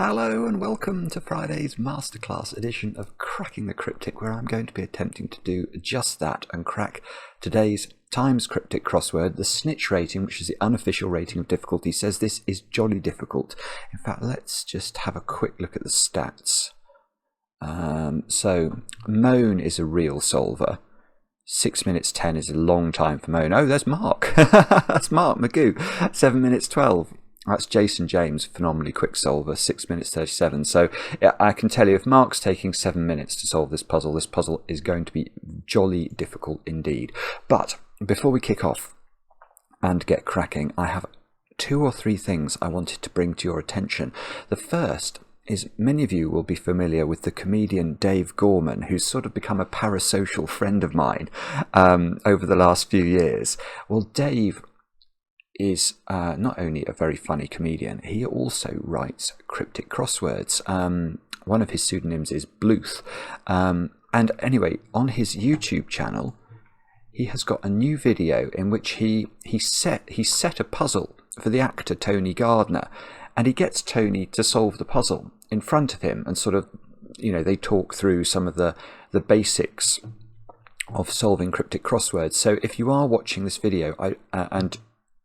Hello and welcome to Friday's Masterclass edition of Cracking the Cryptic, where I'm going to be attempting to do just that and crack today's Times Cryptic crossword. The snitch rating, which is the unofficial rating of difficulty, says this is jolly difficult. In fact, let's just have a quick look at the stats. So Moan is a real solver. 6 minutes 10 is a long time for Moan. Oh, there's Mark. That's Mark Magoo. 7 minutes 12. That's Jason James, phenomenally quick solver, 6 minutes 37. So yeah, I can tell you, if Mark's taking 7 minutes to solve this puzzle is going to be jolly difficult indeed. But before we kick off and get cracking, I have 2 or 3 things I wanted to bring to your attention. The first is, many of you will be familiar with the comedian Dave Gorman, who's sort of become a parasocial friend of mine over the last few years. Well, Dave is not only a very funny comedian, he also writes cryptic crosswords. One of his pseudonyms is Bluth. And anyway, on his YouTube channel, he has got a new video in which he set a puzzle for the actor Tony Gardner, and he gets Tony to solve the puzzle in front of him, and sort of, you know, they talk through some of the basics of solving cryptic crosswords. So if you are watching this video and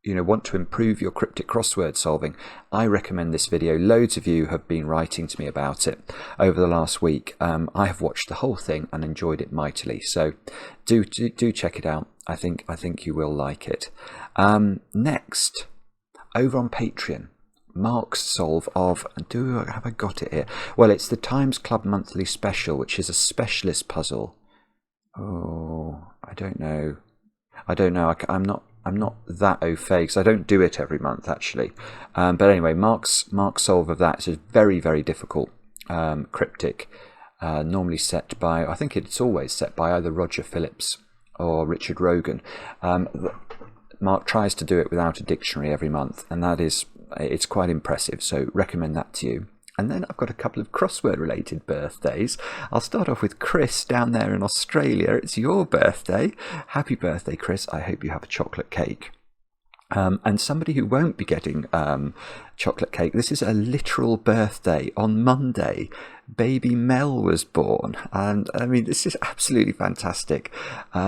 you know, want to improve your cryptic crossword solving, I recommend this video. Loads of you have been writing to me about it over the last week. I have watched the whole thing and enjoyed it mightily. So do check it out. I think you will like it. Next, over on Patreon, Mark's solve of, have I got it here? Well, it's the Times Club Monthly Special, which is a specialist puzzle. Oh, I don't know. I'm not that au fait, because I don't do it every month actually. But anyway, Mark's solve of that is a very, very difficult cryptic, normally set by, I think it's always set by either Roger Phillips or Richard Rogan. Mark tries to do it without a dictionary every month, and it's quite impressive, so recommend that to you. And then I've got a couple of crossword related birthdays. I'll start off with Chris down there in Australia. It's your birthday. Happy birthday, Chris. I hope you have a chocolate cake. And somebody who won't be getting chocolate cake, this is a literal birthday. On Monday, baby Mel was born. And I mean, this is absolutely fantastic.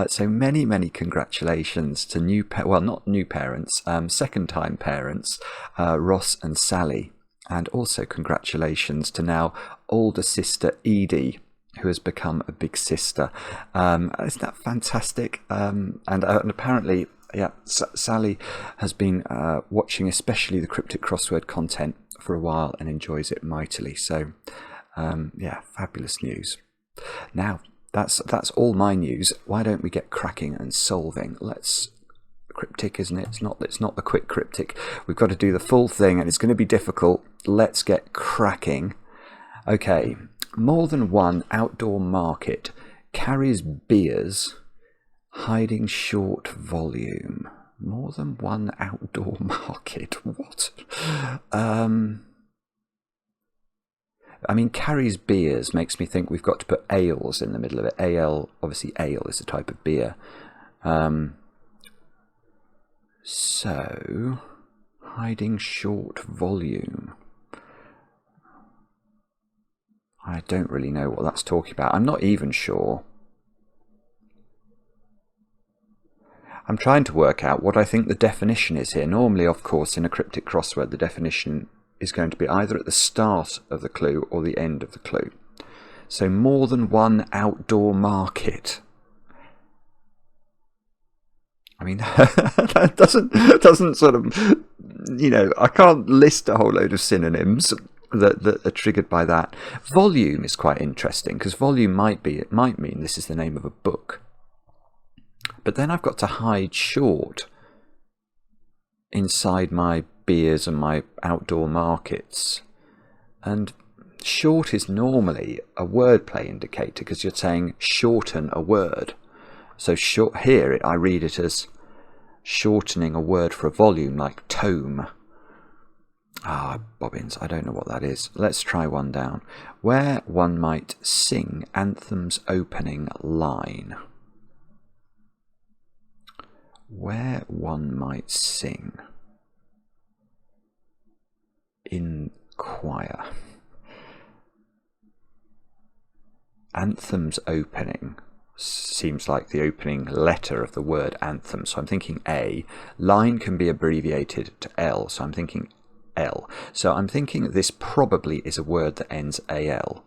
So many, many congratulations to not new parents, second time parents, Ross and Sally. And also congratulations to now older sister Edie, who has become a big sister. Isn't that fantastic? And apparently, yeah, Sally has been watching especially the cryptic crossword content for a while and enjoys it mightily. So, yeah, fabulous news. Now, that's all my news. Why don't we get cracking and solving? Cryptic, isn't it? It's not the quick cryptic. We've got to do the full thing, and it's going to be difficult. Let's get cracking. Okay, more than one outdoor market carries beers hiding short volume. More than one outdoor market. What? I mean, carries beers makes me think we've got to put ales in the middle of it. Ale, obviously ale is a type of beer. So, hiding short volume. I don't really know what that's talking about. I'm not even sure. I'm trying to work out what I think the definition is here. Normally, of course, in a cryptic crossword, the definition is going to be either at the start of the clue or the end of the clue. So, more than one outdoor market. I mean, that doesn't sort of, you know, I can't list a whole load of synonyms that are triggered by that. Volume is quite interesting, because volume might mean this is the name of a book. But then I've got to hide short inside my beers and my outdoor markets. And short is normally a wordplay indicator, because you're saying shorten a word. So short here, I read it as shortening a word for a volume, like tome. Bobbins, I don't know what that is. Let's try one down. Where one might sing anthem's opening line. Where one might sing. In choir. Anthem's opening seems like the opening letter of the word anthem, so I'm thinking A. Line can be abbreviated to L, so I'm thinking L. So I'm thinking this probably is a word that ends AL.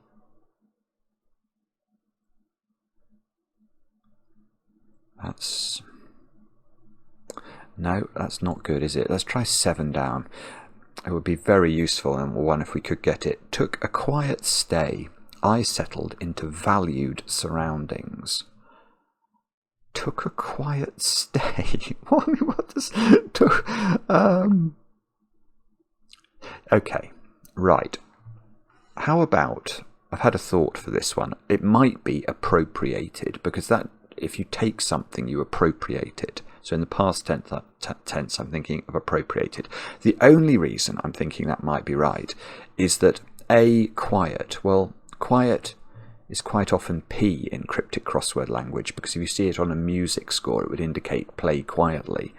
No, that's not good, is it? Let's try 7 down. It would be very useful in one if we could get it. Took a quiet stay. I settled into valued surroundings. Took a quiet stay. What does took? Okay, right. How about, I've had a thought for this one. It might be appropriated, because that, if you take something, you appropriate it. So in the past tense, I'm thinking of appropriated. The only reason I'm thinking that might be right is that A, quiet. Well, quiet is quite often P in cryptic crossword language, because if you see it on a music score, it would indicate play quietly.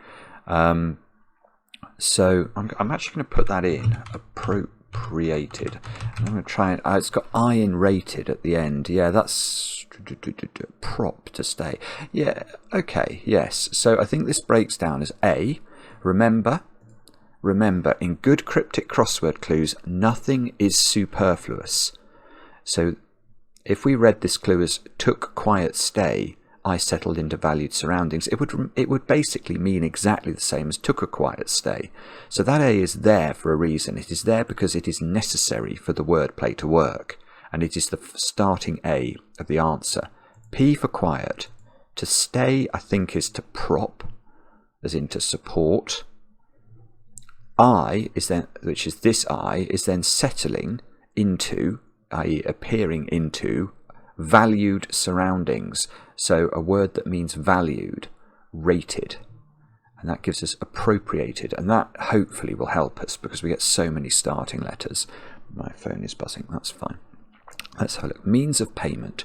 So I'm actually going to put that in, appropriated. I'm going to try it. It's got I in rated at the end. Yeah, that's prop to stay. Yeah, okay, yes. So I think this breaks down as A, remember, in good cryptic crossword clues, nothing is superfluous. So if we read this clue as took quiet stay, I settled into valued surroundings, it would basically mean exactly the same as took a quiet stay. So that A is there for a reason. It is there because it is necessary for the wordplay to work, and it is the starting A of the answer. P for quiet. To stay, I think, is to prop, as in to support. I is then, which is this I, is then settling into, i.e. appearing into, valued surroundings. So a word that means valued, rated. And that gives us appropriated. And that hopefully will help us, because we get so many starting letters. My phone is buzzing, that's fine. Let's have a look. Means of payment.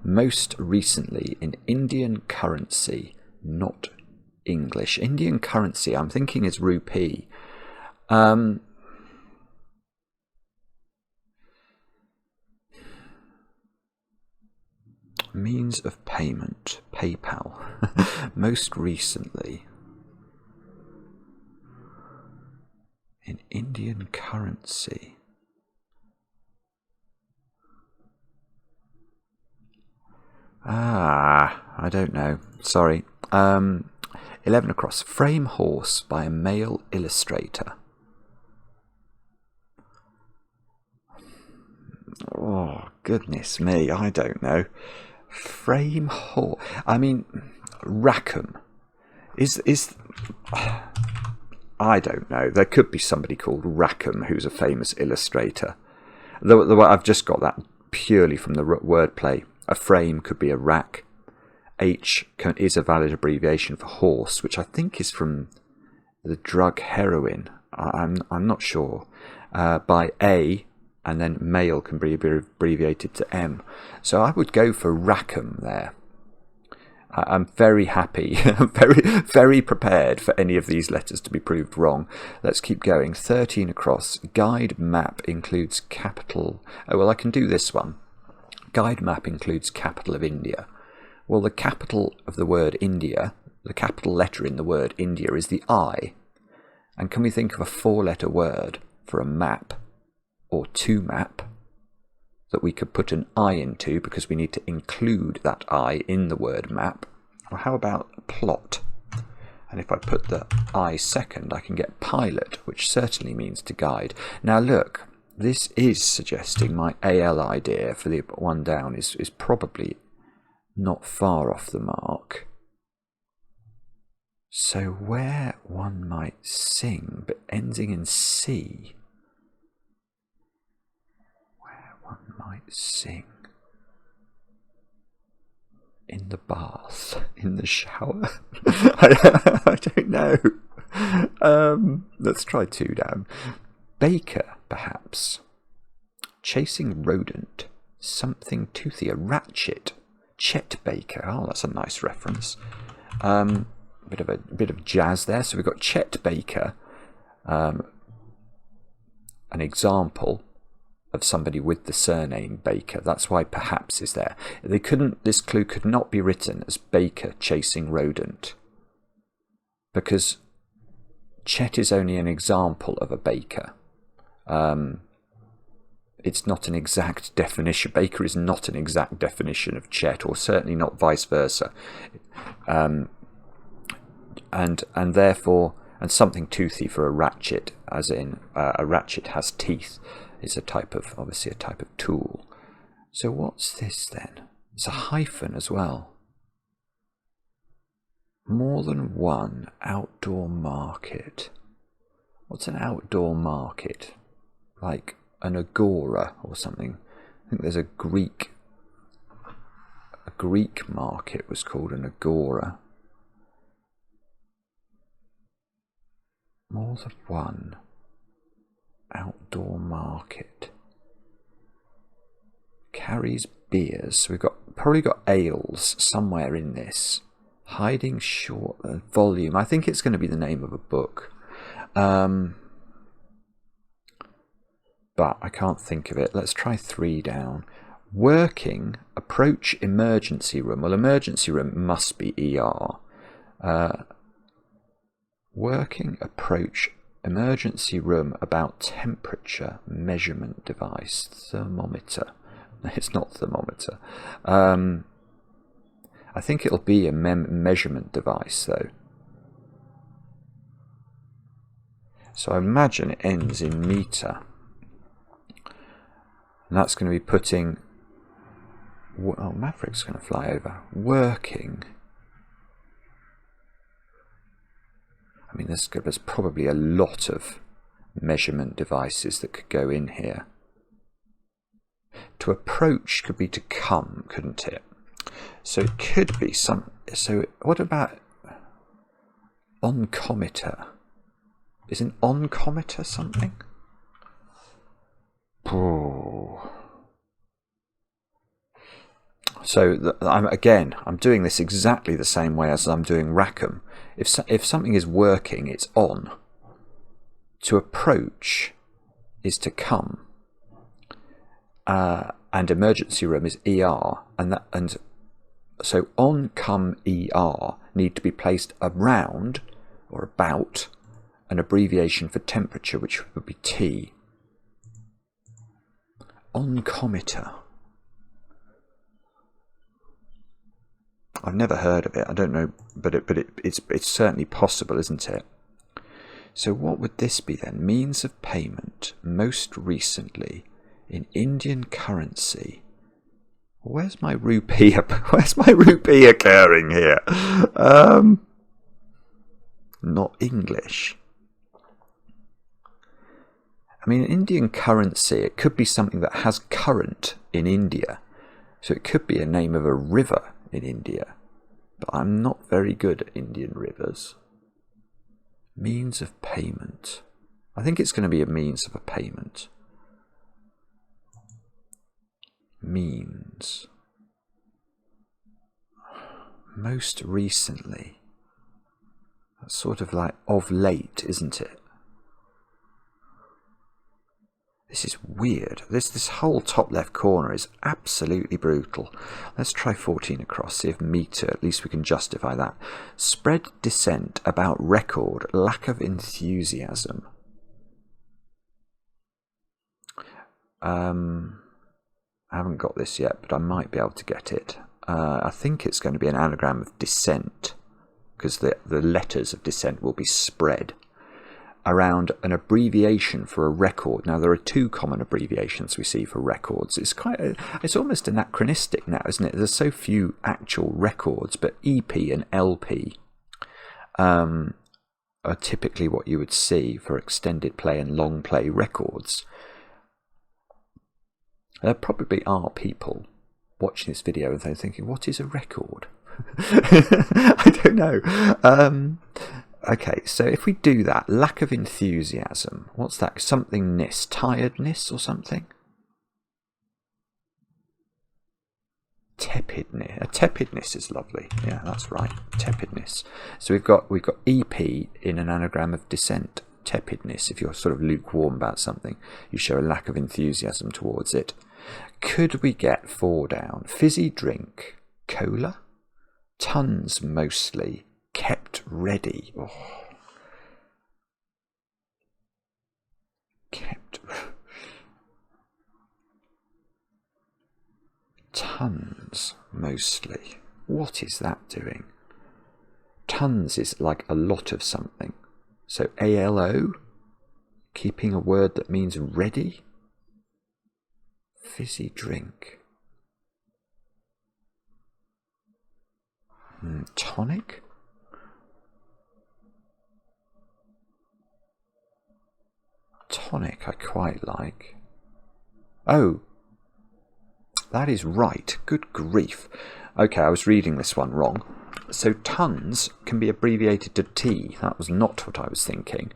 Most recently in Indian currency, not English. Indian currency, I'm thinking is rupee. Means of payment, PayPal. Most recently in Indian currency. I don't know. Sorry. 11 across. Frame horse by a male illustrator. Oh, goodness me. I don't know. Frame horse. I mean, Rackham. Is I don't know. There could be somebody called Rackham who's a famous illustrator. I've just got that purely from the wordplay. A frame could be a rack. H is a valid abbreviation for horse, which I think is from the drug heroin. I'm not sure. By A, and then male can be abbreviated to M. So I would go for Rackham there. I'm very happy, very, very prepared for any of these letters to be proved wrong. Let's keep going. 13 across. Guide map includes capital. Oh, well, I can do this one. Guide map includes capital of India. Well, the capital of the word India, the capital letter in the word India is the I. And can we think of a 4-letter word for a map or to map that we could put an I into, because we need to include that I in the word map? Or how about plot? And if I put the I second, I can get pilot, which certainly means to guide. Now look, this is suggesting my AL idea for the one down is probably not far off the mark. So where one might sing, but ending in C, might sing in the bath, in the shower. I don't know. Let's try 2 down. Baker, perhaps. Chasing rodent. Something toothy. A ratchet. Chet Baker. Oh, that's a nice reference. A bit of jazz there. So we've got Chet Baker. An example. of somebody with the surname Baker. That's why perhaps is there. This clue could not be written as Baker chasing rodent, because Chet is only an example of a baker. It's not an exact definition. Baker is not an exact definition of Chet, or certainly not vice versa. And therefore, and something toothy for a ratchet, as in a ratchet has teeth, is obviously a type of tool. So what's this then? It's a hyphen as well. More than one outdoor market. What's an outdoor market? Like an agora or something. I think there's a Greek market was called an agora. More than one outdoor market. Carries beers. So we've probably got ales somewhere in this. Hiding short volume. I think it's going to be the name of a book. But I can't think of it. Let's try 3 down. Working, approach emergency room. Well, emergency room must be ER. Working, approach emergency room about temperature measurement device. Thermometer. It's not thermometer. I think it'll be a measurement device though. So I imagine it ends in meter. And that's going to be putting... Oh, Maverick's going to fly over. Working. I mean, there's probably a lot of measurement devices that could go in here. To approach could be to come, couldn't it? So it could be some... So what about oncometer? Is an oncometer something? Oh. So I'm doing this exactly the same way as I'm doing Rackham. If something is working, it's on. To approach is to come. And emergency room is ER, and so on, come, ER need to be placed around or about an abbreviation for temperature, which would be T. Oncometer. I've never heard of it. I don't know, but it's certainly possible, isn't it? So what would this be then? Means of payment, most recently in Indian currency. Where's my rupee? Where's my rupee occurring here? Not English. I mean, Indian currency, it could be something that has current in India. So it could be a name of a river in India. But I'm not very good at Indian rivers. Means of payment. I think it's going to be a means of a payment. Means. Most recently. That's sort of like of late, isn't it? This is weird. This whole top left corner is absolutely brutal. Let's try 14 across, see if meter, at least we can justify that. Spread dissent about record, lack of enthusiasm. I haven't got this yet, but I might be able to get it. I think it's going to be an anagram of dissent, because the letters of dissent will be spread around an abbreviation for a record. Now, there are 2 common abbreviations we see for records. It's almost anachronistic now, isn't it? There's so few actual records, but EP and LP are typically what you would see for extended play and long play records. There probably are people watching this video and they're thinking, what is a record? I don't know. Okay, so if we do that, lack of enthusiasm, what's that? Somethingness, tiredness or something? Tepidness. Tepidness is lovely. Yeah, that's right. Tepidness. So we've got EP in an anagram of dissent. tepidness. If you're sort of lukewarm about something, you show a lack of enthusiasm towards it. Could we get 4 down? Fizzy drink, cola, tons mostly, kept ready. Oh. Kept. Tons mostly. What is that doing? Tons is like a lot of something. So ALO, keeping a word that means ready. Fizzy drink. Tonic? Tonic I quite like. Oh, that is right. Good grief. Okay, I was reading this one wrong. So tons can be abbreviated to T. That was not what I was thinking.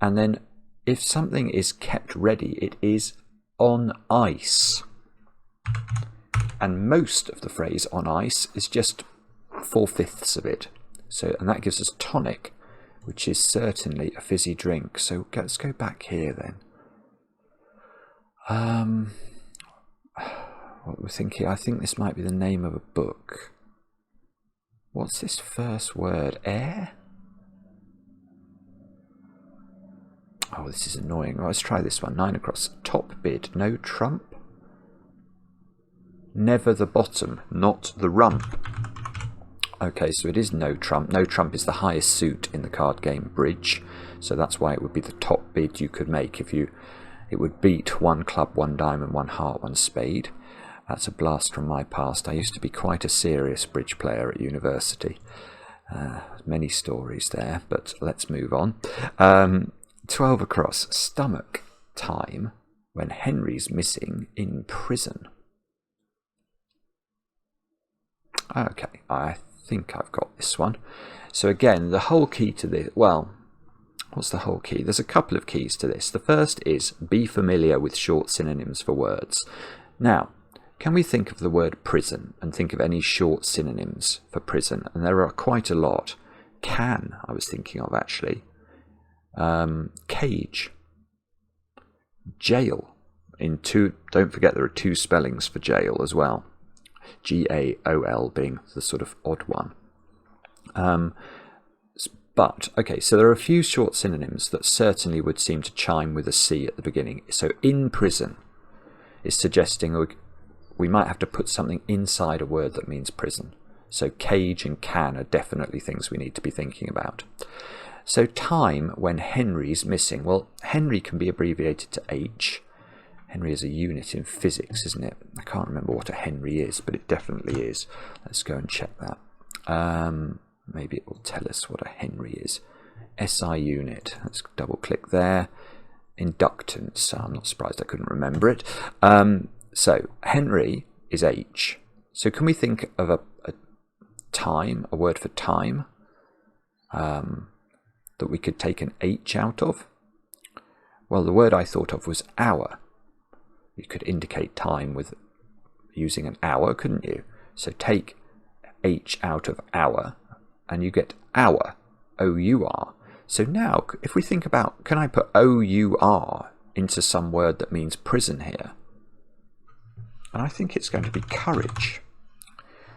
And then if something is kept ready, it is on ice. And most of the phrase on ice is just 4/5 of it. So, and that gives us tonic, which is certainly a fizzy drink. So let's go back here then. What we're thinking, I think this might be the name of a book. What's this first word? Air? Oh, this is annoying. Well, let's try this one. 9 across. Top bid. No trump. Never the bottom, not the rump. Okay, so it is no trump. No trump is the highest suit in the card game bridge. So that's why it would be the top bid you could make if you... It would beat 1 club, 1 diamond, 1 heart, 1 spade. That's a blast from my past. I used to be quite a serious bridge player at university. Many stories there, but let's move on. 12 across. Stomach time when Henry's missing in prison. Okay, I think I've got this one. So again, the whole key to this... Well, what's the whole key? There's a couple of keys to this. The first is be familiar with short synonyms for words. Now, can we think of the word prison and think of any short synonyms for prison? And there are quite a lot. Can, I was thinking of actually. Cage. Jail. Don't forget there are 2 spellings for jail as well. G-A-O-L being the sort of odd one. But, okay, so there are a few short synonyms that certainly would seem to chime with a C at the beginning. So in prison is suggesting we might have to put something inside a word that means prison. So cage and can are definitely things we need to be thinking about. So time when Henry's missing. Well, Henry can be abbreviated to H. Henry is a unit in physics, isn't it? I can't remember what a Henry is, but it definitely is. Let's go and check that. Maybe it will tell us what a Henry is. SI unit. Let's double click there. Inductance. I'm not surprised I couldn't remember it. So Henry is H. So can we think of a time, a word for time, that we could take an H out of? Well, the word I thought of was hour. You could indicate time with using an hour, couldn't you? So take H out of hour and you get hour, O-U-R. So now, if we think about, can I put O-U-R into some word that means prison here? And I think it's going to be courage.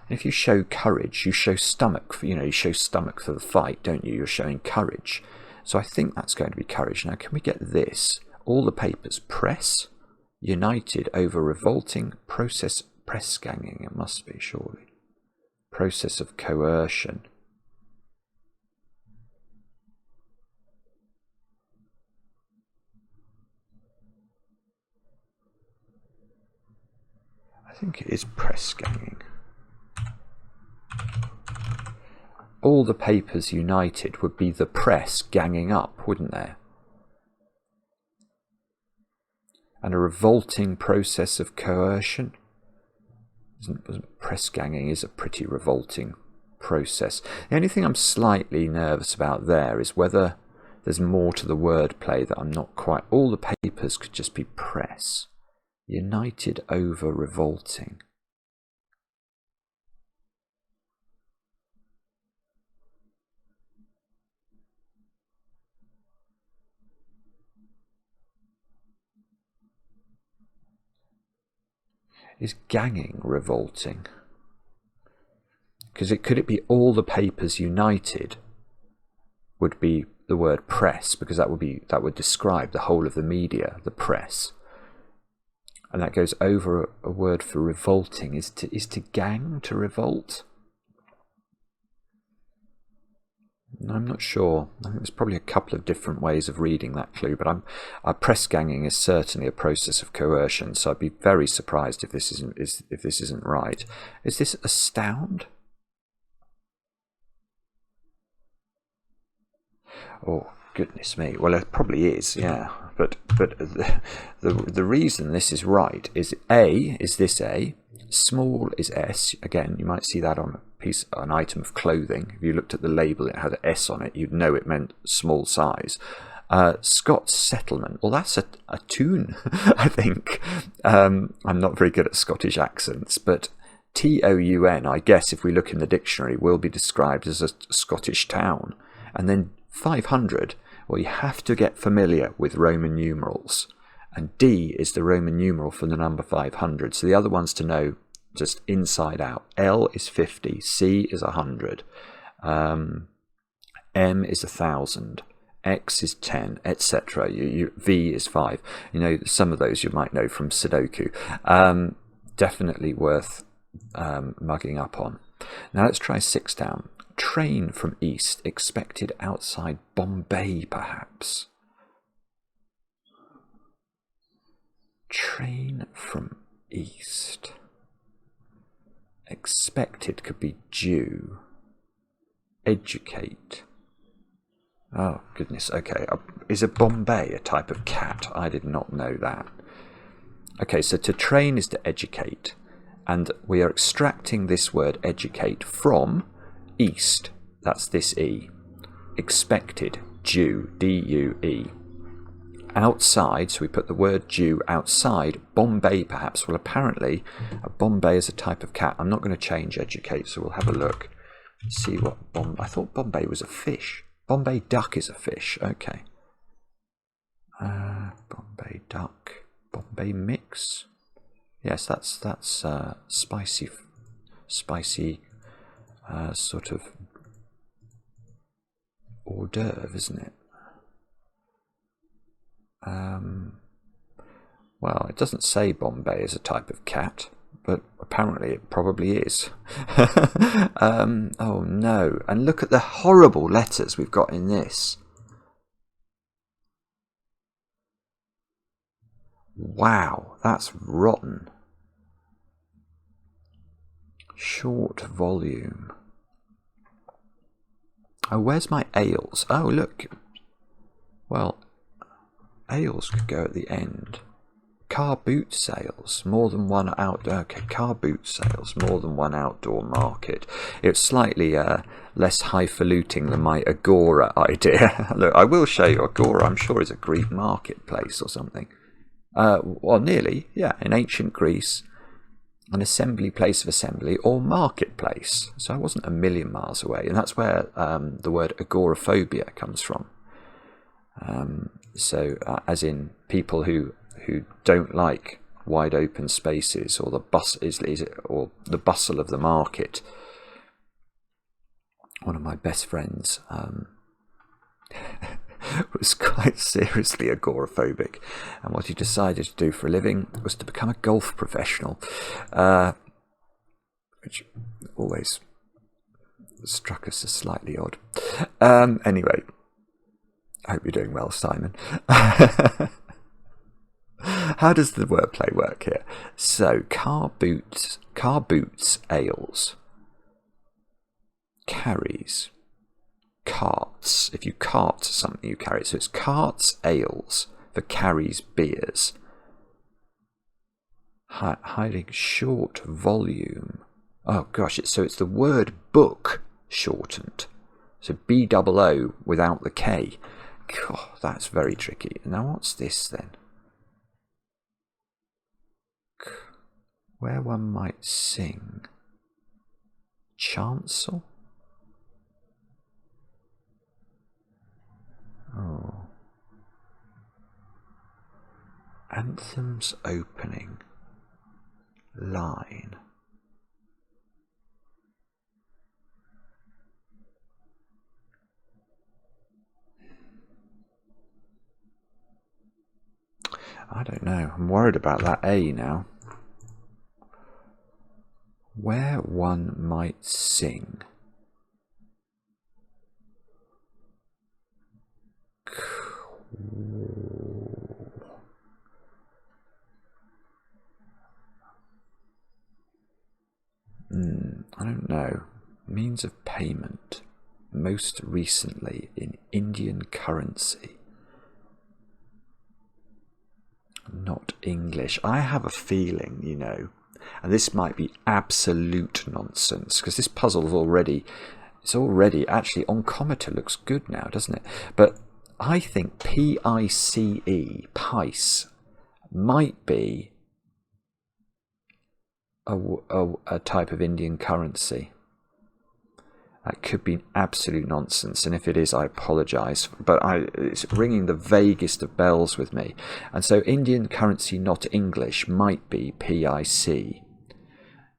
And if you show courage, you show stomach. You show stomach for the fight, don't you? You're showing courage. So I think that's going to be courage. Now, can we get this? All the papers. Press. United over revolting process. Press ganging, it must be, surely. Process of coercion. I think it is press ganging. All the papers united would be the press ganging up, wouldn't there? And a revolting process of coercion. Press ganging is a pretty revolting process. The only thing I'm slightly nervous about there is whether there's more to the wordplay that I'm not quite... All the papers could just be press. United over revolting. Is ganging revolting? Because could it be all the papers united would be the word press, because that would describe the whole of the media, the press. And that goes over a word for revolting. Is to gang to revolt? I'm not sure. I think there's probably a couple of different ways of reading that clue, but press ganging is certainly a process of coercion, so I'd be very surprised if this isn't right. Is this astound? Oh, goodness me. Well, it probably is, yeah. But the reason this is right is A is this A, small is S. Again, you might see that on an item of clothing. If you looked at the label, it had an S on it, you'd know it meant small size. Scots settlement. Well, that's a tune, I think. I'm not very good at Scottish accents, but Toun, I guess, if we look in the dictionary, will be described as a Scottish town. And then 500, well, you have to get familiar with Roman numerals. And D is the Roman numeral for the number 500. So the other ones to know just inside out. L is 50, C is 100, M is 1,000, X is 10, etc. V is 5. You know, some of those you might know from Sudoku. Definitely worth mugging up on. Now let's try 6 down. Train from east, expected outside Bombay, perhaps. Train from east. Expected could be due. Educate. Oh, goodness. Okay. Is a Bombay a type of cat? I did not know that. Okay, so to train is to educate. And we are extracting this word educate from east. That's this E. Expected. Due. D-U-E. Outside, so we put the word due outside. Bombay, perhaps. Well, apparently, a Bombay is a type of cat. I'm not going to change educate, so we'll have a look. See what I thought Bombay was a fish. Bombay duck is a fish. Okay. Bombay duck. Bombay mix. Yes, that's spicy, sort of hors d'oeuvre, isn't it? Well, it doesn't say Bombay is a type of cat, but apparently it probably is. Oh no, and look at the horrible letters we've got in this. Wow, that's rotten. Short volume. Oh, where's my ales? Oh, look. Well, ales could go at the end. Car boot sales, more than one outdoor. Okay, car boot sales, more than one outdoor market. It's slightly less highfalutin than my Agora idea. Look, I will show you Agora. I'm sure is a Greek marketplace or something. Well, nearly, yeah. In ancient Greece, an assembly place of assembly or marketplace. So I wasn't a million miles away, and that's where the word agoraphobia comes from. As in people who don't like wide open spaces or the bustle of the market. One of my best friends was quite seriously agoraphobic, and what he decided to do for a living was to become a golf professional, which always struck us as slightly odd. Anyway, I hope you're doing well, Simon. How does the wordplay work here? So, car boots, ales, carries, carts. If you cart something, you carry it. So it's carts, ales, for carries, beers. Hiding short volume. Oh gosh, so it's the word book shortened. So B-O-O without the K. God, that's very tricky. Now what's this then? Where one might sing. Chancel? Oh. Anthem's opening. line. I don't know. I'm worried about that A now. Where one might sing. I don't know. Means of payment. Most recently in Indian currency. Not English. I have a feeling, you know, and this might be absolute nonsense, because this puzzle's already, actually on Cometer looks good now, doesn't it? But I think PICE, pice, might be a type of Indian currency. That could be absolute nonsense, and if it is, I apologise, but it's ringing the vaguest of bells with me. And so Indian currency, not English, might be PIC.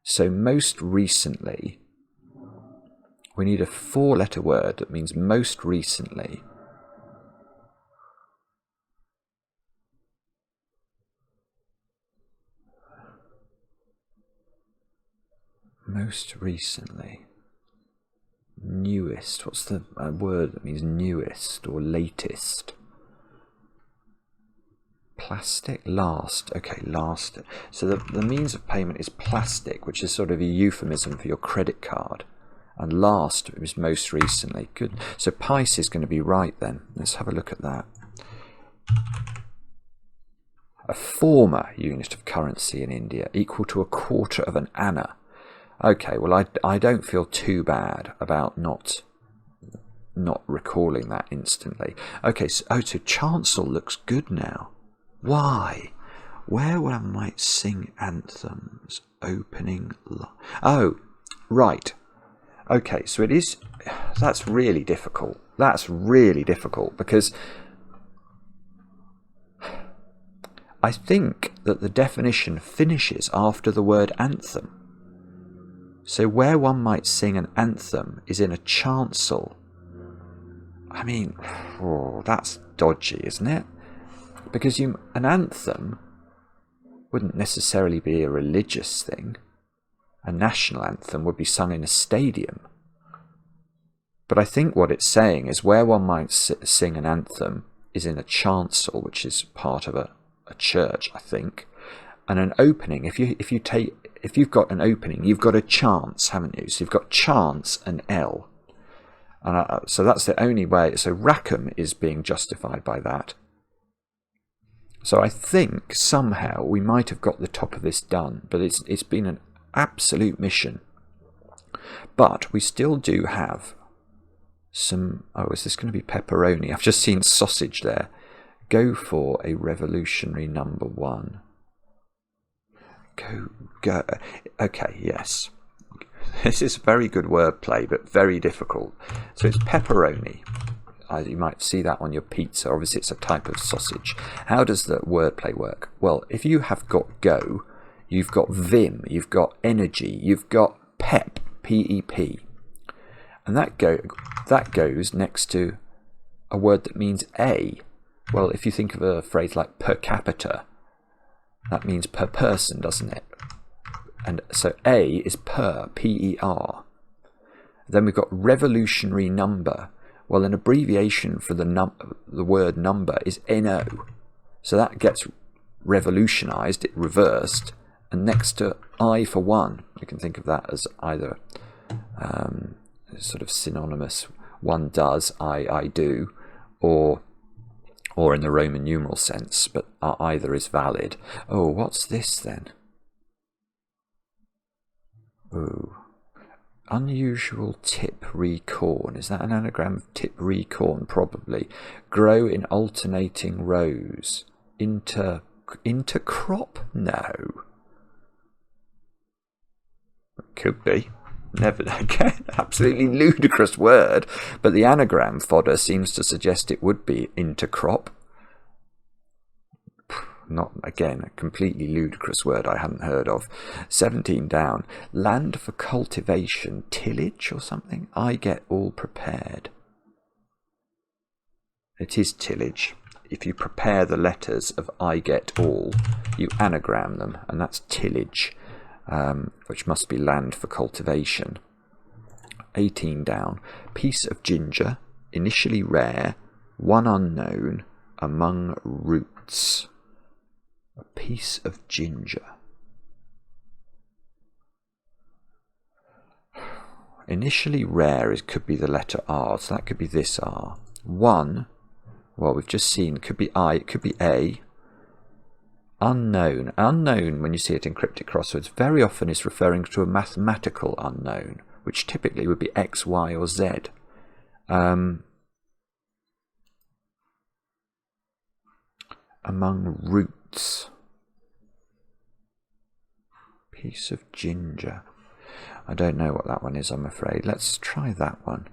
So most recently, we need a 4-letter word that means most recently. Most recently. Newest. What's the word that means newest or latest? Plastic. Last. Okay, last. So the means of payment is plastic, which is sort of a euphemism for your credit card. And last is most recently. Good. So pice is going to be right then. Let's have a look at that. A former unit of currency in India equal to 1/4 of an anna. Okay, well, I don't feel too bad about not recalling that instantly. Okay, so chancel looks good now. Why? Where one might sing anthems, opening... Oh, right. Okay, so it is... That's really difficult. That's really difficult, because I think that the definition finishes after the word anthem. So where one might sing an anthem is in a chancel. I mean, that's dodgy, isn't it? Because an anthem wouldn't necessarily be a religious thing. A national anthem would be sung in a stadium. But I think what it's saying is where one might sing an anthem is in a chancel, which is part of a church, I think. And an opening, if you've got an opening, you've got a chance, haven't you? So you've got chance and L. And so that's the only way. So Rackham is being justified by that. So I think somehow we might have got the top of this done, but it's been an absolute mission. But we still do have some... Oh, is this going to be pepperoni? I've just seen sausage there. Go for a revolutionary number 1. Go. Okay, yes. This is very good wordplay, but very difficult. So it's pepperoni. You might see that on your pizza. Obviously, it's a type of sausage. How does the wordplay work? Well, if you have got go, you've got vim, you've got energy, you've got pep, P-E-P. And that goes next to a word that means a. Well, if you think of a phrase like per capita, that means per person, doesn't it? And so A is per, P-E-R. Then we've got revolutionary number. Well, an abbreviation for the word number is NO. So that gets revolutionized, it reversed. And next to I for 1, you can think of that as either sort of synonymous, one does, I do, or in the Roman numeral sense, but either is valid. Oh, what's this then? Ooh. Unusual tip-re corn. Is that an anagram of tip-re corn? Probably. Grow in alternating rows. Intercrop? No. Could be. Never again. Absolutely ludicrous word. But the anagram fodder seems to suggest it would be intercrop. Not, again, a completely ludicrous word I hadn't heard of. 17 down. Land for cultivation, tillage or something? I get all prepared. It is tillage. If you prepare the letters of I get all, you anagram them, and that's tillage, which must be land for cultivation. 18 down. Piece of ginger, initially rare, one unknown, among roots. A piece of ginger. Initially rare, it could be the letter R, so that could be this R. One, well, we've just seen, it could be I, it could be A. Unknown. Unknown, when you see it in cryptic crosswords, very often is referring to a mathematical unknown, which typically would be X, Y, or Z. Among roots. Piece of ginger. I don't know what that one is, I'm afraid. Let's try that one.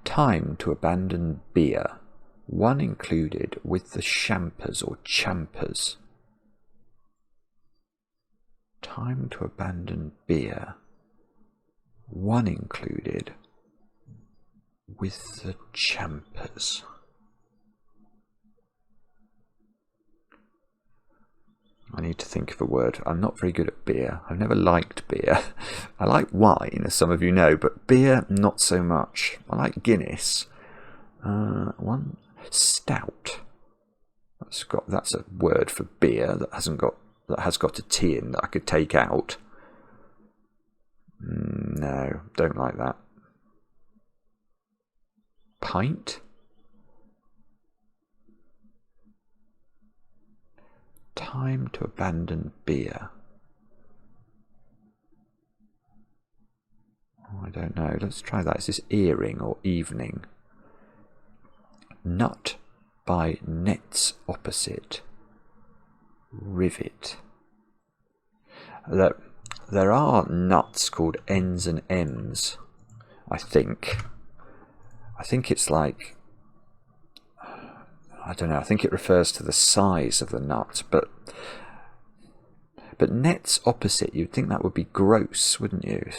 Time to abandon beer. One included with the champers or champers. Time to abandon beer. One included with the champers. I need to think of a word. I'm not very good at beer. I've never liked beer. I like wine, as some of you know, but beer, not so much. I like Guinness. One stout. That's a word for beer that has got a T in that I could take out. No, don't like that. Pint. Time to abandon beer. Oh, I don't know. Let's try that. Is this earring or evening? Nut by nets opposite. Rivet. There are nuts called N's and M's, I think. I think it's like, I don't know, I think it refers to the size of the nut, but nets opposite, you'd think that would be gross, wouldn't you?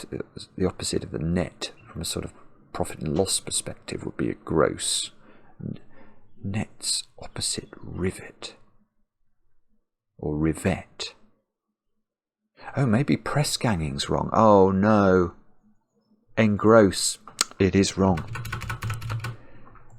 The opposite of the net, from a sort of profit and loss perspective, would be a gross. Nets opposite rivet. Or rivet. Oh, maybe press ganging's wrong. Oh no. Engross. It is wrong.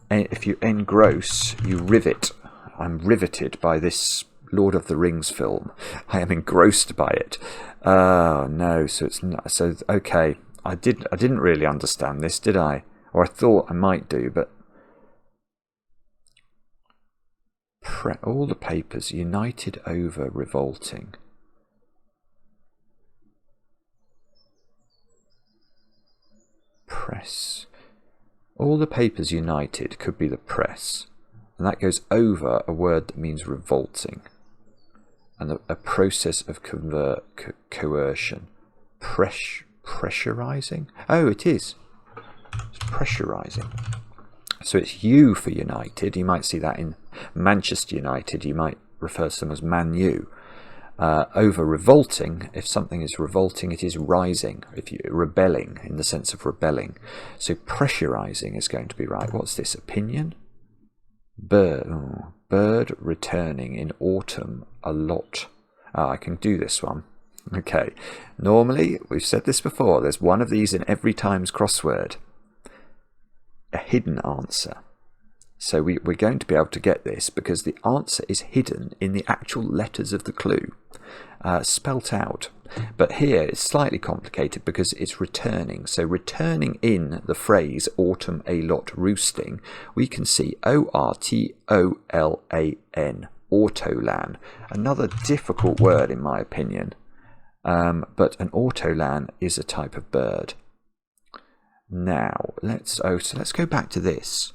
If you engross, you rivet. I'm riveted by this Lord of the Rings film. I am engrossed by it. Oh no, so it's not, so okay. I didn't really understand this, did I? Or I thought I might do, but all the papers united over revolting. Press. All the papers united could be the press, and that goes over a word that means revolting, and a process of coercion. Pressurizing? Oh, it is. It's pressurizing. So it's U for United. You might see that in Manchester United. You might refer to them as Man U. Over revolting, if something is revolting, it is rising, if you're rebelling, in the sense of rebelling. So pressurizing is going to be right. What's this? Opinion? Bird returning in autumn a lot. I can do this one. Okay. Normally, we've said this before, there's one of these in every Times crossword. A hidden answer. So we're going to be able to get this because the answer is hidden in the actual letters of the clue, spelt out. But here it's slightly complicated because it's returning. So returning in the phrase autumn a lot roosting, we can see O-R-T-O-L-A-N, autolan. Another difficult word in my opinion, but an autolan is a type of bird. Now, let's go back to this.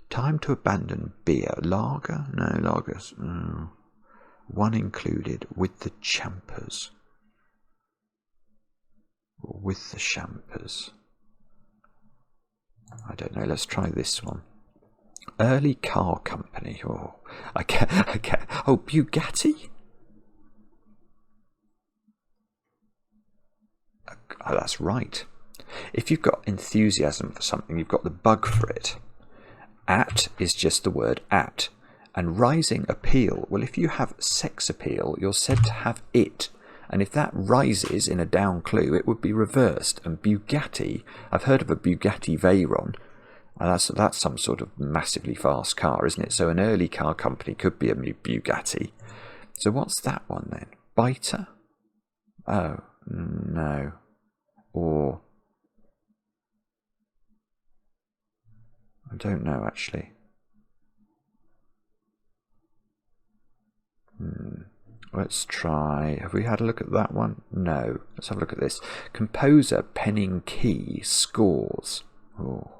Time to abandon beer. Lager? No, lagers. No. One included with the champers. Or with the champers. I don't know. Let's try this one. Early car company. Oh, I can't. Oh, Bugatti? Oh, that's right. If you've got enthusiasm for something, you've got the bug for it. At is just the word at. And rising appeal, well, if you have sex appeal, you're said to have it. And if that rises in a down clue, it would be reversed. And Bugatti, I've heard of a Bugatti Veyron. That's some sort of massively fast car, isn't it? So an early car company could be a Bugatti. So what's that one then? Biter? Oh, no. Or... I don't know, actually. Let's try... Have we had a look at that one? No. Let's have a look at this. Composer, penning key, scores. Oh.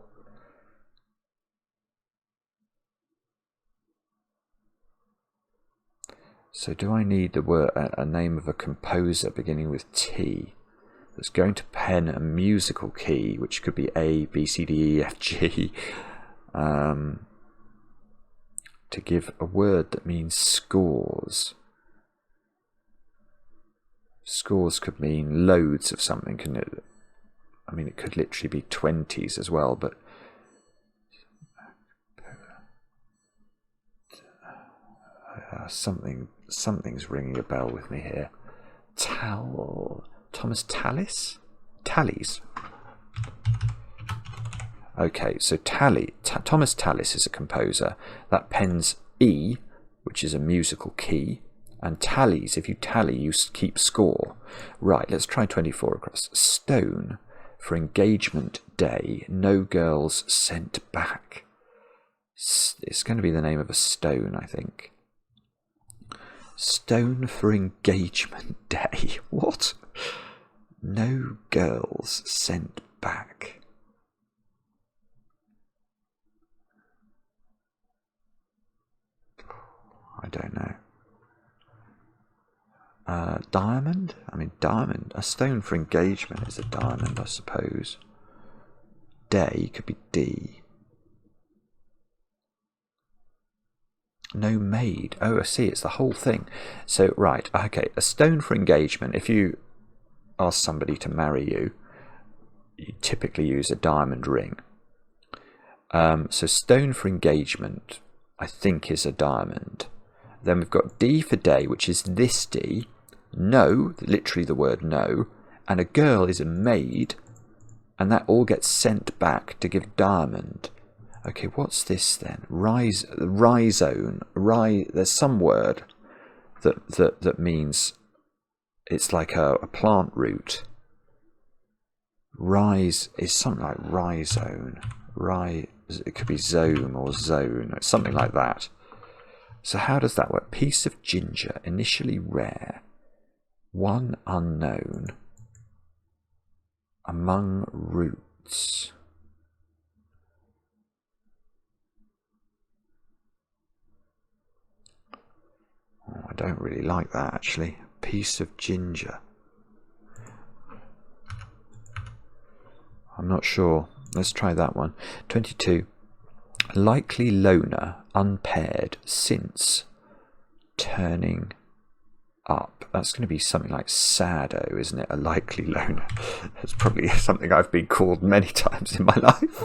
So do I need the word, a name of a composer beginning with T that's going to pen a musical key, which could be A, B, C, D, E, F, G, to give a word that means scores? Scores could mean loads of something, couldn't it? I mean, it could literally be 20s as well, but something's ringing a bell with me here. Thomas Tallis? Tallies. Okay, so Thomas Tallis is a composer that pens E, which is a musical key, and tallies, if you tally, you keep score. Right, let's try 24 across. Stone for engagement day, no girls sent back. It's going to be the name of a stone, I think. Stone for engagement day. What? No girls sent back. I don't know. Diamond? I mean, diamond. A stone for engagement is a diamond, I suppose. Day could be D. No maid. Oh, I see. It's the whole thing. So, right. Okay. A stone for engagement. If you ask somebody to marry you, you typically use a diamond ring. So stone for engagement, I think, is a diamond. Then we've got D for day, which is this D. No, literally the word no. And a girl is a maid. And that all gets sent back to give diamond. Okay, what's this then? Rhizome. There's some word that means it's like a plant root. Rise is something like rhizome. It could be zome or zone. It's something like that. So how does that work? Piece of ginger, initially rare. One unknown. Among roots. Oh, I don't really like that, actually. Piece of ginger. I'm not sure. Let's try that one. 22. Likely loner, unpaired, since turning up. That's going to be something like sado, isn't it? A likely loner. It's probably something I've been called many times in my life.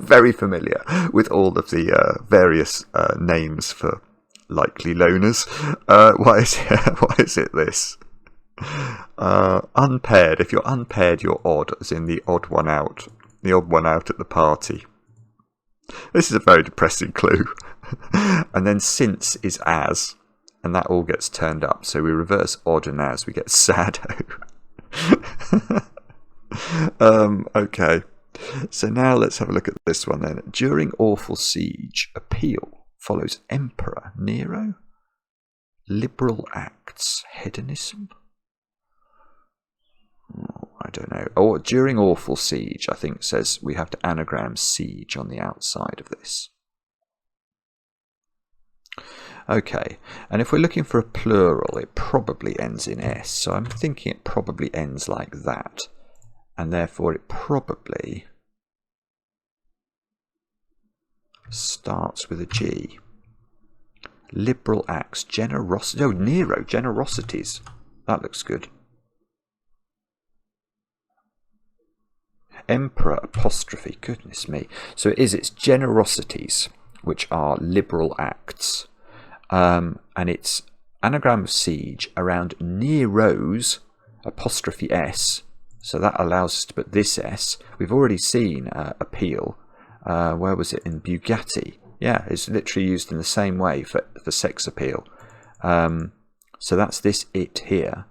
Very familiar with all of the various names for likely loners. Why is it this? Unpaired. If you're unpaired, you're odd, as in the odd one out. The odd one out at the party. This is a very depressing clue. And then since is as, and that all gets turned up. So we reverse odd and as, we get sado. Okay. So now let's have a look at this one then. During awful siege, appeal follows Emperor Nero. Liberal acts, hedonism. Oh, I don't know. Or during awful siege, I think says we have to anagram siege on the outside of this. Okay, and if we're looking for a plural, it probably ends in S. So I'm thinking it probably ends like that. And therefore it probably starts with a G. Liberal acts, generosity. Oh, Nero, generosities. That looks good. emperor apostrophe, goodness me. So it's generosities, which are liberal acts. And it's anagram of siege around Nero's apostrophe S. So that allows us to put this S. We've already seen appeal. Where was it? In Bugatti. Yeah, it's literally used in the same way for sex appeal. So that's this it here.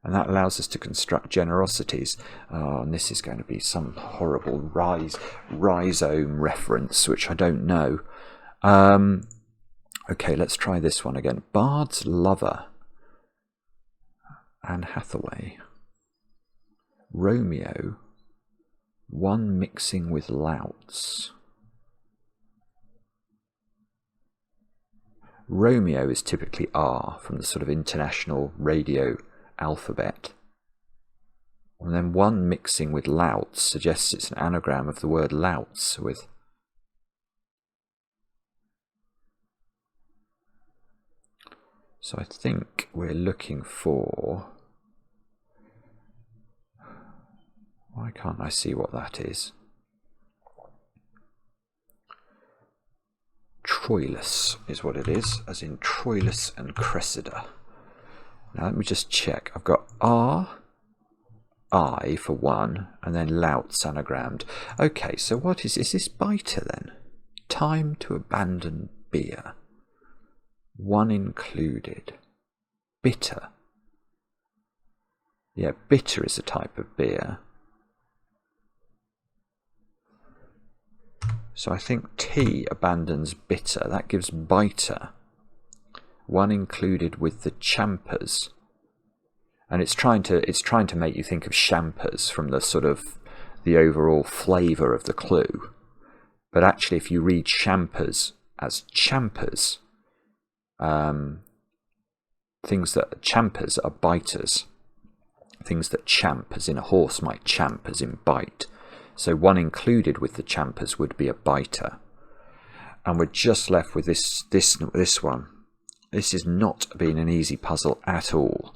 And that allows us to construct generosities. Oh, and this is going to be some horrible rhizome reference, which I don't know. Okay, let's try this one again. Bard's lover. Anne Hathaway. Romeo. One mixing with louts. Romeo is typically R from the sort of international radio alphabet. And then one mixing with louts suggests it's an anagram of the word louts with... So I think we're looking for... Why can't I see what that is? Troilus is what it is, as in Troilus and Cressida. Now let me just check. I've got R, I for one, and then louts anagrammed. Okay, so what is this biter then? Time to abandon beer. One included. Bitter. Yeah, bitter is a type of beer. So I think T abandons bitter. That gives biter. One included with the champers. And it's trying to make you think of champers from the sort of the overall flavour of the clue. But actually if you read champers as champers, things that champers are biters. Things that champ, as in a horse might champ, as in bite. So one included with the champers would be a biter. And we're just left with this one. This has not been an easy puzzle at all.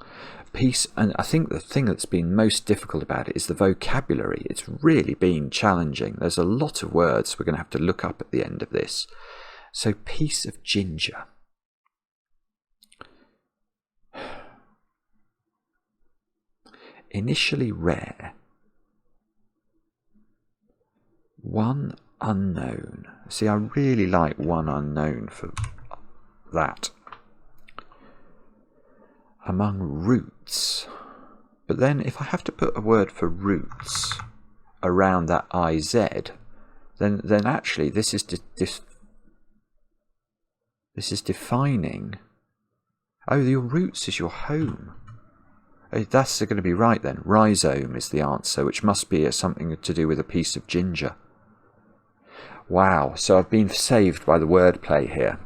And I think the thing that's been most difficult about it is the vocabulary. It's really been challenging. There's a lot of words we're going to have to look up at the end of this. So piece of ginger. Initially rare. One unknown. See, I really like one unknown for that. Among roots. But then if I have to put a word for roots around that IZ, then actually this is defining. Oh, your roots is your home. That's going to be right then. Rhizome is the answer, which must be something to do with a piece of ginger. Wow, so I've been saved by the wordplay here.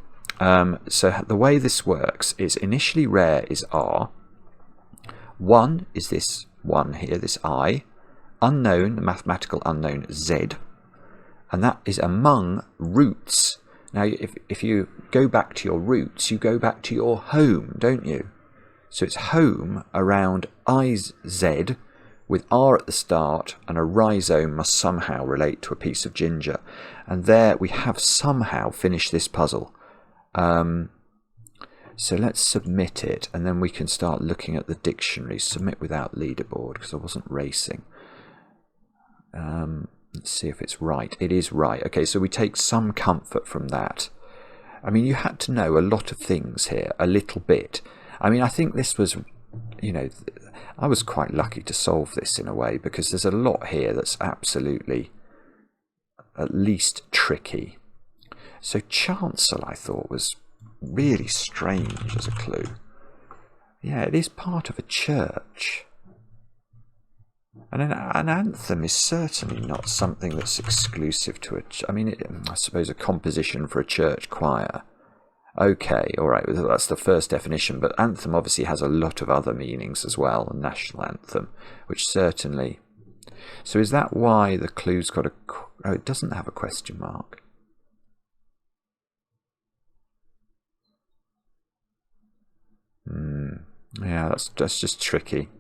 So the way this works is initially rare is R. One is this one here, this I. Unknown, the mathematical unknown, Z. And that is among roots. Now, if you go back to your roots, you go back to your home, don't you? So it's home around IZ with R at the start, and a rhizome must somehow relate to a piece of ginger. And there we have somehow finished this puzzle. So let's submit it, and then we can start looking at the dictionary. Submit without leaderboard, because I wasn't racing. Let's see if it's right. It is right. Okay, so we take some comfort from that. I mean, you had to know a lot of things here, a little bit. I mean, I think this was, you know, I was quite lucky to solve this in a way, because there's a lot here that's absolutely at least tricky. So chancel, I thought, was really strange as a clue. Yeah, it is part of a church. And an anthem is certainly not something that's exclusive to I mean, I suppose a composition for a church choir. Okay, all right, that's the first definition, but anthem obviously has a lot of other meanings as well, a national anthem, which certainly... So is that why the clue's got a... Oh, it doesn't have a question mark. Yeah, that's just tricky.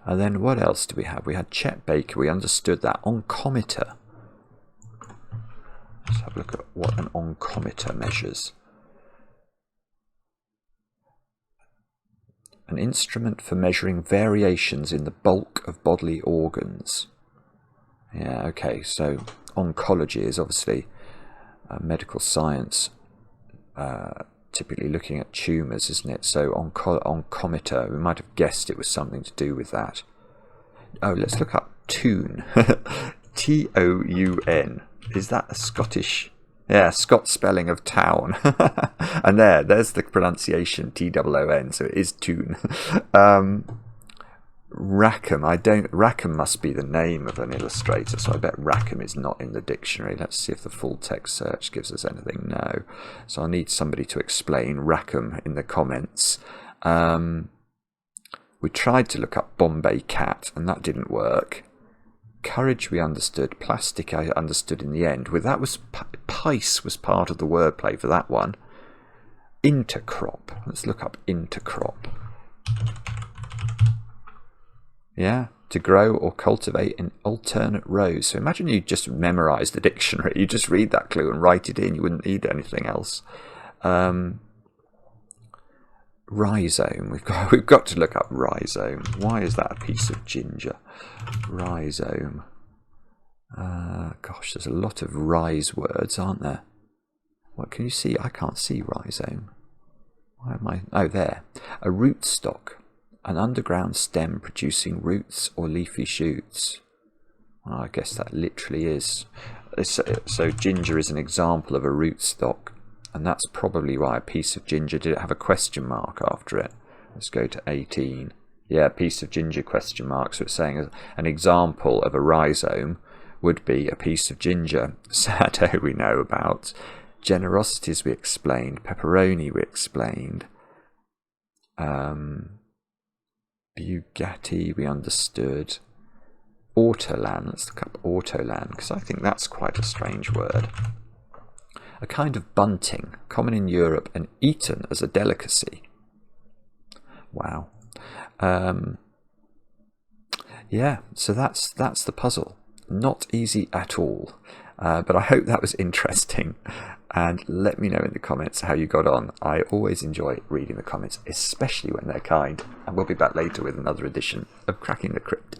And then what else do we have? We had Chet Baker. We understood that. Oncometer. Let's have a look at what an oncometer measures. An instrument for measuring variations in the bulk of bodily organs. Yeah, okay, so oncology is obviously medical science, typically looking at tumours, isn't it? So oncometer, we might have guessed it was something to do with that. Oh, let's look up tune. Toun. Is that a Scottish? Yeah, Scots spelling of town. And there's the pronunciation, Toon, so it is tune. Rackham, Rackham must be the name of an illustrator, so I bet Rackham is not in the dictionary. Let's see if the full text search gives us anything. No. So I'll need somebody to explain Rackham in the comments. We tried to look up Bombay cat, and that didn't work. Courage we understood. Plastic I understood in the end. With that was pice was part of the wordplay for that one. Intercrop. Let's look up intercrop. Yeah, to grow or cultivate in alternate rows. So imagine you just memorize the dictionary. You just read that clue and write it in. You wouldn't need anything else. Rhizome. We've got to look up rhizome. Why is that a piece of ginger? Rhizome. Gosh, there's a lot of rise words, aren't there? What can you see? I can't see rhizome. Why am I? Oh, there. A rootstock. An underground stem producing roots or leafy shoots. Well, I guess that literally is. So ginger is an example of a rootstock, and that's probably why a piece of ginger, did it have a question mark after it? Let's go to 18. Yeah, piece of ginger question mark. So it's saying an example of a rhizome would be a piece of ginger. Sato we know about. Generosities we explained. Pepperoni we explained. Bugatti we understood. Autolan, let's look up autolan, because I think that's quite a strange word. A kind of bunting, common in Europe and eaten as a delicacy. Wow. Yeah, so that's the puzzle. Not easy at all, but I hope that was interesting. And let me know in the comments how you got on. I always enjoy reading the comments, especially when they're kind. And we'll be back later with another edition of Cracking the Cryptic.